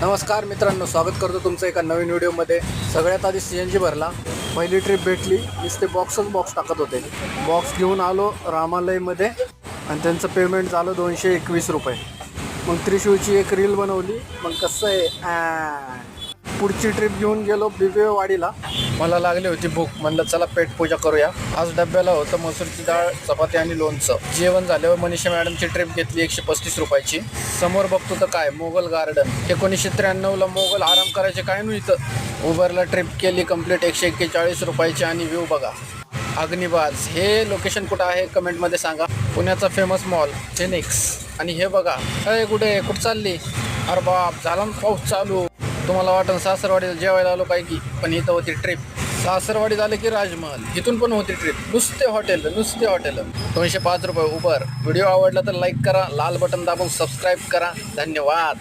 नमस्कार मित्रांनो, स्वागत करतो तुमचं एका नवीन व्हिडिओमध्ये। सगळ्यात आधी CNG भरला, पहिली ट्रिप भेटली, नुसते बॉक्स टाकत होते। बॉक्स घेऊन आलो रामालयमध्ये आणि त्यांचं पेमेंट झालं 221 रुपये। मग त्रिशूळची एक रील बनवली। मग कसं आहे, पुढची ट्रिप घेऊन गेलो बिबेवाडीला। मला लागली होती भूक, म्हणलं चला पेटपूजा करूया। आज डब्याला होतं मसूरची डाळ, चपाती आणि लोणचं। जेवण झाल्यावर मनीषा मॅडमची ट्रिप घेतली 135 रुपयाची। समोर बघतो तर काय, मोगल गार्डन। 1993ला मोगल आराम करायचे काय नव्हतं। उबरला ट्रिप केली कंप्लीट 141 रुपयाची आणि व्ह्यू बघा अग्निबाज। हे लोकेशन कुठं आहे कमेंटमध्ये सांगा। पुण्याचा फेमस मॉल फिनिक्स। आणि हे बघा, कुठे चालली? अरे बाप, झाला ना पाऊस चालू। तुम्हाला वाटतं सासरवाडीला जेवायला आलो काय की, पण इथं होती ट्रिप। सासरवाडी झालं की राजमहल, इथून पण होती ट्रिप। नुसते हॉटेल 205 रुपये उबर। व्हिडिओ आवडला तर लाईक करा, लाल बटन दाबून सबस्क्राईब करा। धन्यवाद।